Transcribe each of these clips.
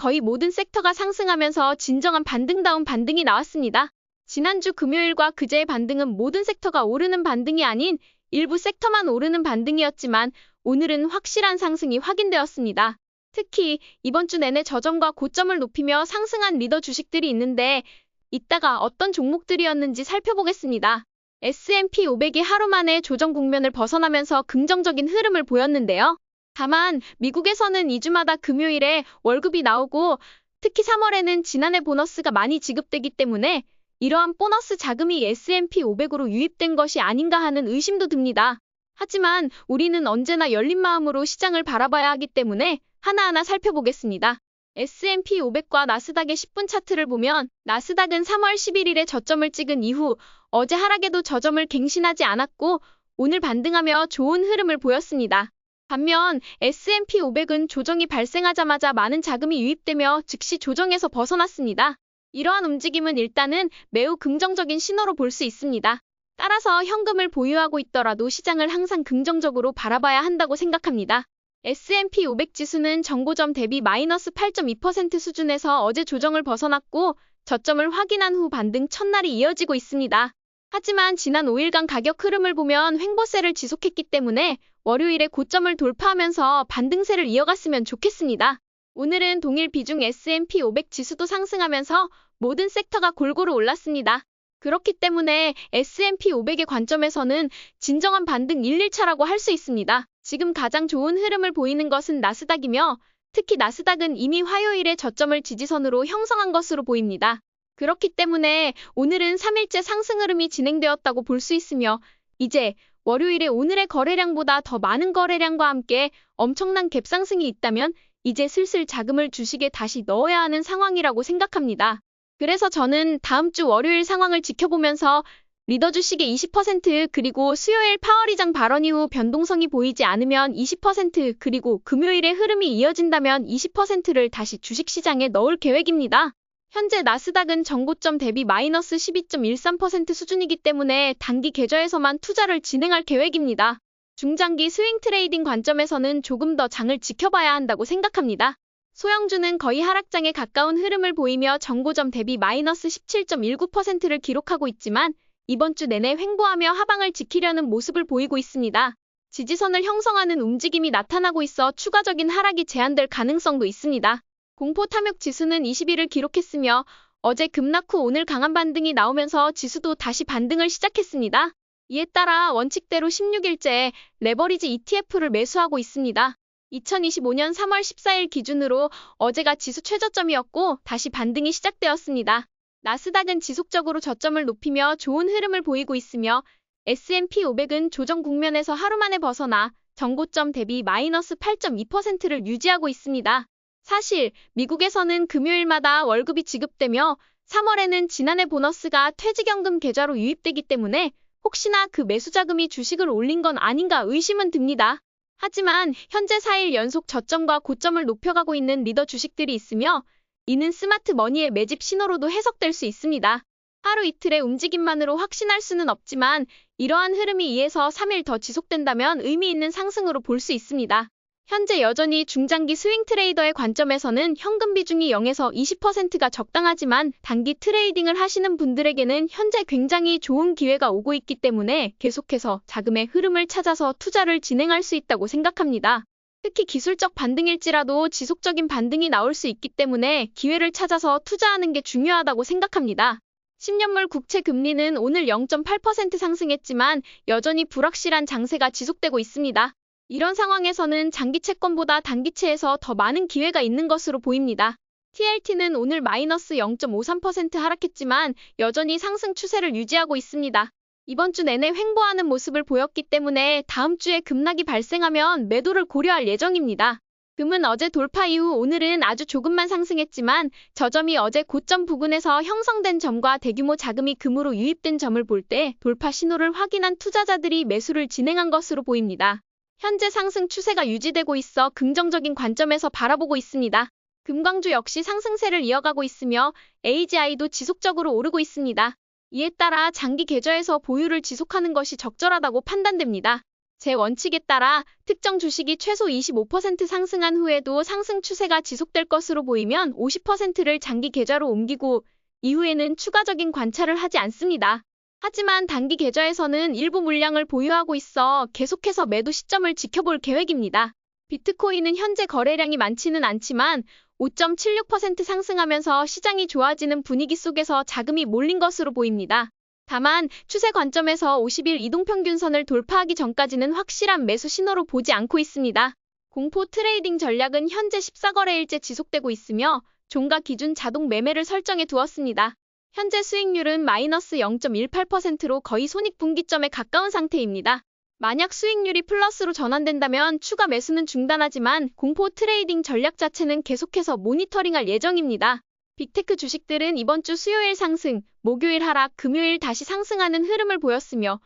거의 모든 섹터가 상승하면서 진정한 반등다운 반등이 나왔습니다. 지난주 금요일과 그제의 반등은 모든 섹터가 오르는 반등이 아닌 일부 섹터만 오르는 반등이었지만 오늘은 확실한 상승이 확인되었습니다. 특히 이번 주 내내 저점과 고점을 높이며 상승한 리더 주식들이 있는데 이따가 어떤 종목들이었는지 살펴보겠습니다. S&P 500이 하루 만에 조정 국면을 벗어나면서 긍정적인 흐름을 보였는데요. 다만 미국에서는 2주마다 금요일에 월급이 나오고 특히 3월에는 지난해 보너스가 많이 지급되기 때문에 이러한 보너스 자금이 S&P 500으로 유입된 것이 아닌가 하는 의심도 듭니다. 하지만 우리는 언제나 열린 마음으로 시장을 바라봐야 하기 때문에 하나하나 살펴보겠습니다. S&P 500과 나스닥의 10분 차트를 보면 나스닥은 3월 11일에 저점을 찍은 이후 어제 하락에도 저점을 갱신하지 않았고 오늘 반등하며 좋은 흐름을 보였습니다. 반면 S&P 500은 조정이 발생하자마자 많은 자금이 유입되며 즉시 조정에서 벗어났습니다. 이러한 움직임은 일단은 매우 긍정적인 신호로 볼 수 있습니다. 따라서 현금을 보유하고 있더라도 시장을 항상 긍정적으로 바라봐야 한다고 생각합니다. S&P 500 지수는 전고점 대비 마이너스 8.2% 수준에서 어제 조정을 벗어났고 저점을 확인한 후 반등 첫날이 이어지고 있습니다. 하지만 지난 5일간 가격 흐름을 보면 횡보세를 지속했기 때문에 월요일에 고점을 돌파하면서 반등세를 이어갔으면 좋겠습니다. 오늘은 동일 비중 S&P 500 지수도 상승하면서 모든 섹터가 골고루 올랐습니다. 그렇기 때문에 S&P 500의 관점에서는 진정한 반등 1, 2차라고 할 수 있습니다. 지금 가장 좋은 흐름을 보이는 것은 나스닥이며 특히 나스닥은 이미 화요일에 저점을 지지선으로 형성한 것으로 보입니다. 그렇기 때문에 오늘은 3일째 상승 흐름이 진행되었다고 볼 수 있으며 이제 월요일에 오늘의 거래량보다 더 많은 거래량과 함께 엄청난 갭상승이 있다면 이제 슬슬 자금을 주식에 다시 넣어야 하는 상황이라고 생각합니다. 그래서 저는 다음 주 월요일 상황을 지켜보면서 리더 주식의 20% 그리고 수요일 파월의장 발언 이후 변동성이 보이지 않으면 20% 그리고 금요일의 흐름이 이어진다면 20%를 다시 주식시장에 넣을 계획입니다. 현재 나스닥은 전고점 대비 마이너스 12.13% 수준이기 때문에 단기 계좌에서만 투자를 진행할 계획입니다. 중장기 스윙 트레이딩 관점에서는 조금 더 장을 지켜봐야 한다고 생각합니다. 소형주는 거의 하락장에 가까운 흐름을 보이며 전고점 대비 마이너스 17.19%를 기록하고 있지만 이번 주 내내 횡보하며 하방을 지키려는 모습을 보이고 있습니다. 지지선을 형성하는 움직임이 나타나고 있어 추가적인 하락이 제한될 가능성도 있습니다. 공포 탐욕 지수는 20일을 기록했으며 어제 급락 후 오늘 강한 반등이 나오면서 지수도 다시 반등을 시작했습니다. 이에 따라 원칙대로 16일째 레버리지 ETF를 매수하고 있습니다. 2025년 3월 14일 기준으로 어제가 지수 최저점이었고 다시 반등이 시작되었습니다. 나스닥은 지속적으로 저점을 높이며 좋은 흐름을 보이고 있으며 S&P 500은 조정 국면에서 하루 만에 벗어나 전고점 대비 마이너스 8.2%를 유지하고 있습니다. 사실 미국에서는 금요일마다 월급이 지급되며 3월에는 지난해 보너스가 퇴직연금 계좌로 유입되기 때문에 혹시나 그 매수 자금이 주식을 올린 건 아닌가 의심은 듭니다. 하지만 현재 4일 연속 저점과 고점을 높여가고 있는 리더 주식들이 있으며 이는 스마트 머니의 매집 신호로도 해석될 수 있습니다. 하루 이틀의 움직임만으로 확신할 수는 없지만 이러한 흐름이 2에서 3일 더 지속된다면 의미 있는 상승으로 볼 수 있습니다. 현재 여전히 중장기 스윙 트레이더의 관점에서는 현금 비중이 0에서 20%가 적당하지만 단기 트레이딩을 하시는 분들에게는 현재 굉장히 좋은 기회가 오고 있기 때문에 계속해서 자금의 흐름을 찾아서 투자를 진행할 수 있다고 생각합니다. 특히 기술적 반등일지라도 지속적인 반등이 나올 수 있기 때문에 기회를 찾아서 투자하는 게 중요하다고 생각합니다. 10년물 국채 금리는 오늘 0.8% 상승했지만 여전히 불확실한 장세가 지속되고 있습니다. 이런 상황에서는 장기 채권보다 단기채에서 더 많은 기회가 있는 것으로 보입니다. TLT는 오늘 마이너스 0.53% 하락했지만 여전히 상승 추세를 유지하고 있습니다. 이번 주 내내 횡보하는 모습을 보였기 때문에 다음 주에 급락이 발생하면 매도를 고려할 예정입니다. 금은 어제 돌파 이후 오늘은 아주 조금만 상승했지만 저점이 어제 고점 부근에서 형성된 점과 대규모 자금이 금으로 유입된 점을 볼 때 돌파 신호를 확인한 투자자들이 매수를 진행한 것으로 보입니다. 현재 상승 추세가 유지되고 있어 긍정적인 관점에서 바라보고 있습니다. 금광주 역시 상승세를 이어가고 있으며 AGI도 지속적으로 오르고 있습니다. 이에 따라 장기 계좌에서 보유를 지속하는 것이 적절하다고 판단됩니다. 제 원칙에 따라 특정 주식이 최소 25% 상승한 후에도 상승 추세가 지속될 것으로 보이면 50%를 장기 계좌로 옮기고 이후에는 추가적인 관찰을 하지 않습니다. 하지만 단기 계좌에서는 일부 물량을 보유하고 있어 계속해서 매도 시점을 지켜볼 계획입니다. 비트코인은 현재 거래량이 많지는 않지만 5.76% 상승하면서 시장이 좋아지는 분위기 속에서 자금이 몰린 것으로 보입니다. 다만 추세 관점에서 50일 이동평균선을 돌파하기 전까지는 확실한 매수 신호로 보지 않고 있습니다. 공포 트레이딩 전략은 현재 14거래일째 지속되고 있으며 종가 기준 자동 매매를 설정해 두었습니다. 현재 수익률은 마이너스 0.18%로 거의 손익분기점에 가까운 상태입니다. 만약 수익률이 플러스로 전환된다면 추가 매수는 중단하지만 공포 트레이딩 전략 자체는 계속해서 모니터링할 예정입니다. 빅테크 주식들은 이번 주 수요일 상승, 목요일 하락, 금요일 다시 상승하는 흐름을 보였으며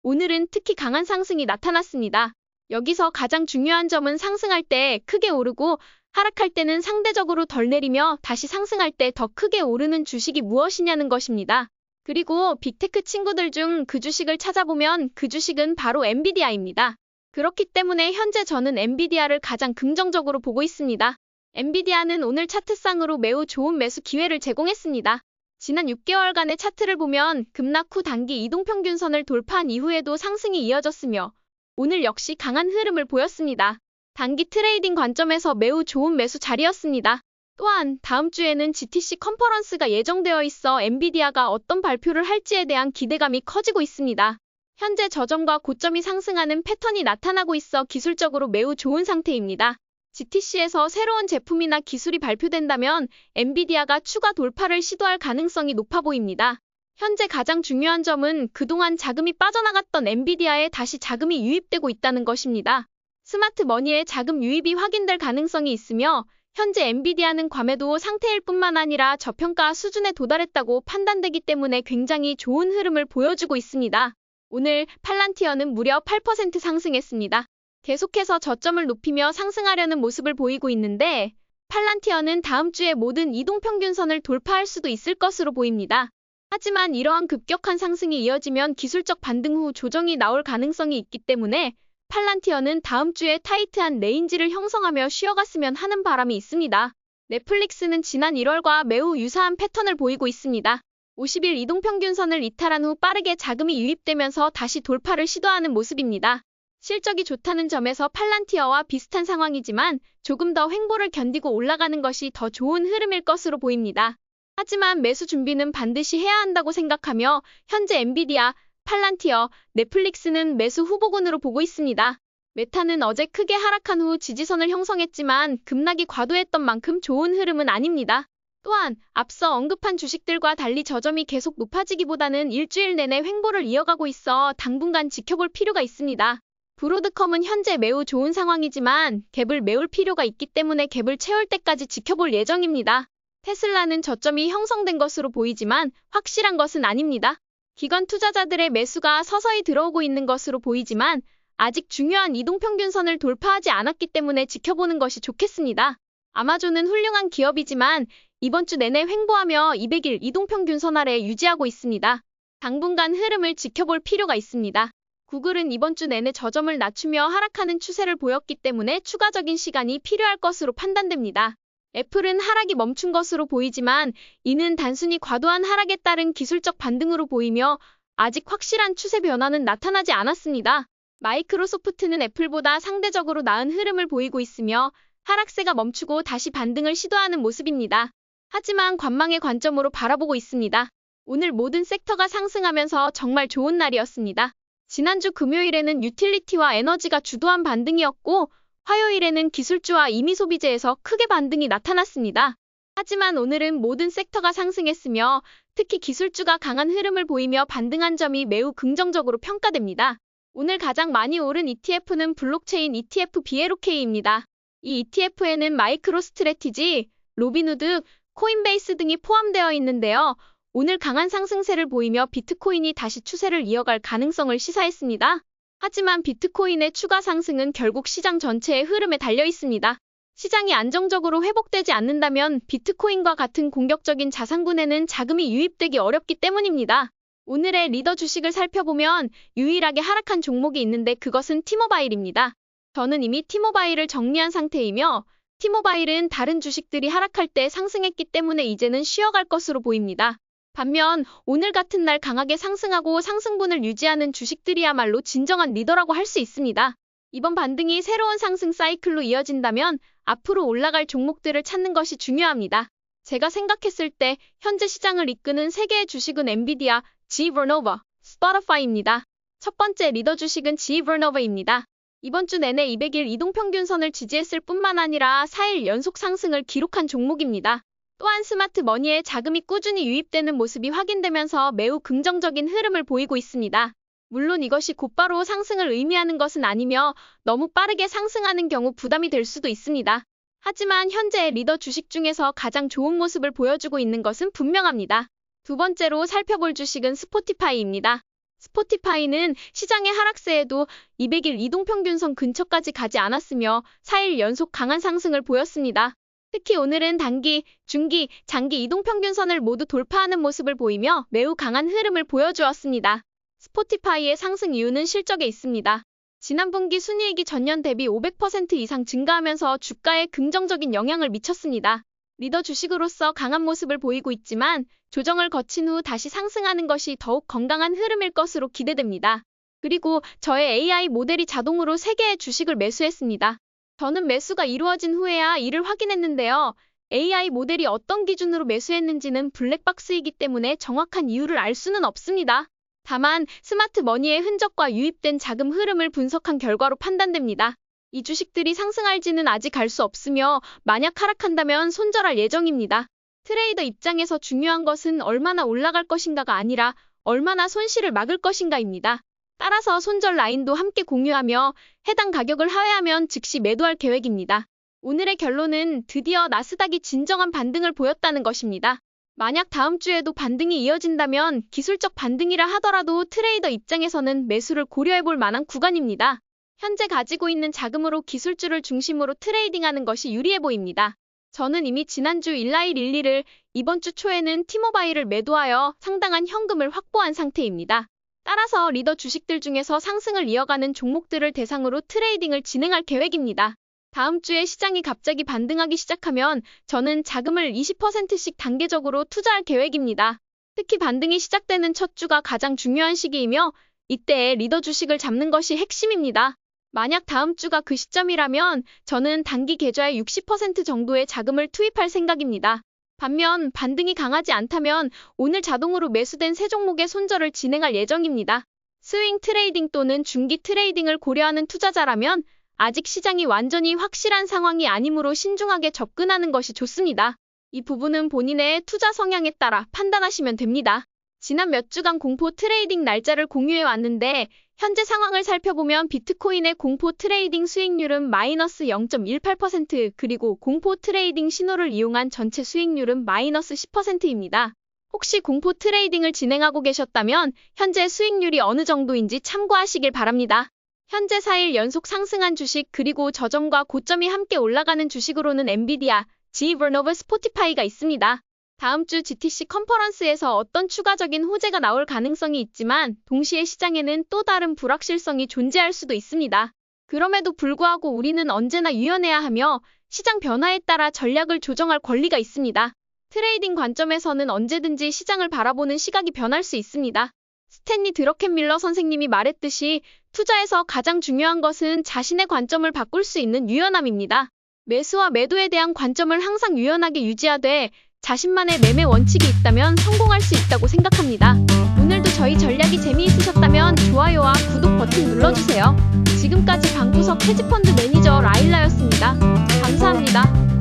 오늘은 특히 강한 상승이 나타났습니다. 여기서 가장 중요한 점은 상승할 때 크게 오르고 하락할 때는 상대적으로 덜 내리며 다시 상승할 때 더 크게 오르는 주식이 무엇이냐는 것입니다. 그리고 빅테크 친구들 중 그 주식을 찾아보면 그 주식은 바로 엔비디아입니다. 그렇기 때문에 현재 저는 엔비디아를 가장 긍정적으로 보고 있습니다. 엔비디아는 오늘 차트상으로 매우 좋은 매수 기회를 제공했습니다. 지난 6개월간의 차트를 보면 급락 후 단기 이동평균선을 돌파한 이후에도 상승이 이어졌으며 오늘 역시 강한 흐름을 보였습니다. 단기 트레이딩 관점에서 매우 좋은 매수 자리였습니다. 또한 다음 주에는 GTC 컨퍼런스가 예정되어 있어 엔비디아가 어떤 발표를 할지에 대한 기대감이 커지고 있습니다. 현재 저점과 고점이 상승하는 패턴이 나타나고 있어 기술적으로 매우 좋은 상태입니다. GTC에서 새로운 제품이나 기술이 발표된다면 엔비디아가 추가 돌파를 시도할 가능성이 높아 보입니다. 현재 가장 중요한 점은 그동안 자금이 빠져나갔던 엔비디아에 다시 자금이 유입되고 있다는 것입니다. 스마트 머니의 자금 유입이 확인될 가능성이 있으며 현재 엔비디아는 과매도 상태일 뿐만 아니라 저평가 수준에 도달했다고 판단되기 때문에 굉장히 좋은 흐름을 보여주고 있습니다. 오늘 팔란티어는 무려 8% 상승했습니다. 계속해서 저점을 높이며 상승하려는 모습을 보이고 있는데 팔란티어는 다음 주에 모든 이동평균선을 돌파할 수도 있을 것으로 보입니다. 하지만 이러한 급격한 상승이 이어지면 기술적 반등 후 조정이 나올 가능성이 있기 때문에 팔란티어는 다음 주에 타이트한 레인지를 형성하며 쉬어갔으면 하는 바람이 있습니다. 넷플릭스는 지난 1월과 매우 유사한 패턴을 보이고 있습니다. 50일 이동평균선을 이탈한 후 빠르게 자금이 유입되면서 다시 돌파를 시도하는 모습입니다. 실적이 좋다는 점에서 팔란티어와 비슷한 상황이지만 조금 더 횡보를 견디고 올라가는 것이 더 좋은 흐름일 것으로 보입니다. 하지만 매수 준비는 반드시 해야 한다고 생각하며 현재 엔비디아, 팔란티어, 넷플릭스는 매수 후보군으로 보고 있습니다. 메타는 어제 크게 하락한 후 지지선을 형성했지만 급락이 과도했던 만큼 좋은 흐름은 아닙니다. 또한 앞서 언급한 주식들과 달리 저점이 계속 높아지기보다는 일주일 내내 횡보를 이어가고 있어 당분간 지켜볼 필요가 있습니다. 브로드컴은 현재 매우 좋은 상황이지만 갭을 메울 필요가 있기 때문에 갭을 채울 때까지 지켜볼 예정입니다. 테슬라는 저점이 형성된 것으로 보이지만 확실한 것은 아닙니다. 기관 투자자들의 매수가 서서히 들어오고 있는 것으로 보이지만 아직 중요한 이동평균선을 돌파하지 않았기 때문에 지켜보는 것이 좋겠습니다. 아마존은 훌륭한 기업이지만 이번 주 내내 횡보하며 200일 이동평균선 아래 유지하고 있습니다. 당분간 흐름을 지켜볼 필요가 있습니다. 구글은 이번 주 내내 저점을 낮추며 하락하는 추세를 보였기 때문에 추가적인 시간이 필요할 것으로 판단됩니다. 애플은 하락이 멈춘 것으로 보이지만 이는 단순히 과도한 하락에 따른 기술적 반등으로 보이며 아직 확실한 추세 변화는 나타나지 않았습니다. 마이크로소프트는 애플보다 상대적으로 나은 흐름을 보이고 있으며 하락세가 멈추고 다시 반등을 시도하는 모습입니다. 하지만 관망의 관점으로 바라보고 있습니다. 오늘 모든 섹터가 상승하면서 정말 좋은 날이었습니다. 지난주 금요일에는 유틸리티와 에너지가 주도한 반등이었고 화요일에는 기술주와 임의소비재에서 크게 반등이 나타났습니다. 하지만 오늘은 모든 섹터가 상승했으며 특히 기술주가 강한 흐름을 보이며 반등한 점이 매우 긍정적으로 평가됩니다. 오늘 가장 많이 오른 ETF는 블록체인 ETF BLOK입니다. 이 ETF에는 마이크로스트래티지, 로빈후드, 코인베이스 등이 포함되어 있는데요. 오늘 강한 상승세를 보이며 비트코인이 다시 추세를 이어갈 가능성을 시사했습니다. 하지만 비트코인의 추가 상승은 결국 시장 전체의 흐름에 달려 있습니다. 시장이 안정적으로 회복되지 않는다면 비트코인과 같은 공격적인 자산군에는 자금이 유입되기 어렵기 때문입니다. 오늘의 리더 주식을 살펴보면 유일하게 하락한 종목이 있는데 그것은 T모바일입니다. 저는 이미 T모바일을 정리한 상태이며 T모바일은 다른 주식들이 하락할 때 상승했기 때문에 이제는 쉬어갈 것으로 보입니다. 반면 오늘 같은 날 강하게 상승하고 상승분을 유지하는 주식들이야말로 진정한 리더라고 할 수 있습니다. 이번 반등이 새로운 상승 사이클로 이어진다면 앞으로 올라갈 종목들을 찾는 것이 중요합니다. 제가 생각했을 때 현재 시장을 이끄는 세 개의 주식은 엔비디아, GE Vernova, 스포티파이입니다. 첫 번째 리더 주식은 GE Vernova입니다. 이번 주 내내 200일 이동평균선을 지지했을 뿐만 아니라 4일 연속 상승을 기록한 종목입니다. 또한 스마트머니에 자금이 꾸준히 유입되는 모습이 확인되면서 매우 긍정적인 흐름을 보이고 있습니다. 물론 이것이 곧바로 상승을 의미하는 것은 아니며 너무 빠르게 상승하는 경우 부담이 될 수도 있습니다. 하지만 현재 리더 주식 중에서 가장 좋은 모습을 보여주고 있는 것은 분명합니다. 두 번째로 살펴볼 주식은 스포티파이입니다. 스포티파이는 시장의 하락세에도 200일 이동평균선 근처까지 가지 않았으며 4일 연속 강한 상승을 보였습니다. 특히 오늘은 단기, 중기, 장기 이동평균선을 모두 돌파하는 모습을 보이며 매우 강한 흐름을 보여주었습니다. 스포티파이의 상승 이유는 실적에 있습니다. 지난 분기 순이익이 전년 대비 500% 이상 증가하면서 주가에 긍정적인 영향을 미쳤습니다. 리더 주식으로서 강한 모습을 보이고 있지만 조정을 거친 후 다시 상승하는 것이 더욱 건강한 흐름일 것으로 기대됩니다. 그리고 저의 AI 모델이 자동으로 3개의 주식을 매수했습니다. 저는 매수가 이루어진 후에야 이를 확인했는데요. AI 모델이 어떤 기준으로 매수했는지는 블랙박스이기 때문에 정확한 이유를 알 수는 없습니다. 다만 스마트머니의 흔적과 유입된 자금 흐름을 분석한 결과로 판단됩니다. 이 주식들이 상승할지는 아직 알 수 없으며 만약 하락한다면 손절할 예정입니다. 트레이더 입장에서 중요한 것은 얼마나 올라갈 것인가가 아니라 얼마나 손실을 막을 것인가입니다. 따라서 손절 라인도 함께 공유하며 해당 가격을 하회하면 즉시 매도할 계획입니다. 오늘의 결론은 드디어 나스닥이 진정한 반등을 보였다는 것입니다. 만약 다음 주에도 반등이 이어진다면 기술적 반등이라 하더라도 트레이더 입장에서는 매수를 고려해볼 만한 구간입니다. 현재 가지고 있는 자금으로 기술주를 중심으로 트레이딩하는 것이 유리해 보입니다. 저는 이미 지난주 1112를 이번 주 초에는 T모바일을 매도하여 상당한 현금을 확보한 상태입니다. 따라서 리더 주식들 중에서 상승을 이어가는 종목들을 대상으로 트레이딩을 진행할 계획입니다. 다음 주에 시장이 갑자기 반등하기 시작하면 저는 자금을 20%씩 단계적으로 투자할 계획입니다. 특히 반등이 시작되는 첫 주가 가장 중요한 시기이며 이때에 리더 주식을 잡는 것이 핵심입니다. 만약 다음 주가 그 시점이라면 저는 단기 계좌에 60% 정도의 자금을 투입할 생각입니다. 반면 반등이 강하지 않다면 오늘 자동으로 매수된 세 종목의 손절을 진행할 예정입니다. 스윙 트레이딩 또는 중기 트레이딩을 고려하는 투자자라면 아직 시장이 완전히 확실한 상황이 아니므로 신중하게 접근하는 것이 좋습니다. 이 부분은 본인의 투자 성향에 따라 판단하시면 됩니다. 지난 몇 주간 공포 트레이딩 날짜를 공유해 왔는데 현재 상황을 살펴보면 비트코인의 공포 트레이딩 수익률은 마이너스 0.18% 그리고 공포 트레이딩 신호를 이용한 전체 수익률은 마이너스 10%입니다. 혹시 공포 트레이딩을 진행하고 계셨다면 현재 수익률이 어느 정도인지 참고하시길 바랍니다. 현재 4일 연속 상승한 주식 그리고 저점과 고점이 함께 올라가는 주식으로는 엔비디아, GE Vernova, 스포티파이가 있습니다. 다음 주 GTC 컨퍼런스에서 어떤 추가적인 호재가 나올 가능성이 있지만 동시에 시장에는 또 다른 불확실성이 존재할 수도 있습니다. 그럼에도 불구하고 우리는 언제나 유연해야 하며 시장 변화에 따라 전략을 조정할 권리가 있습니다. 트레이딩 관점에서는 언제든지 시장을 바라보는 시각이 변할 수 있습니다. 스탠리 드러켄밀러 선생님이 말했듯이 투자에서 가장 중요한 것은 자신의 관점을 바꿀 수 있는 유연함입니다. 매수와 매도에 대한 관점을 항상 유연하게 유지하되 자신만의 매매 원칙이 있다면 성공할 수 있다고 생각합니다. 오늘도 저희 전략이 재미있으셨다면 좋아요와 구독 버튼 눌러주세요. 지금까지 방구석 헤지펀드 매니저 라일라였습니다. 감사합니다.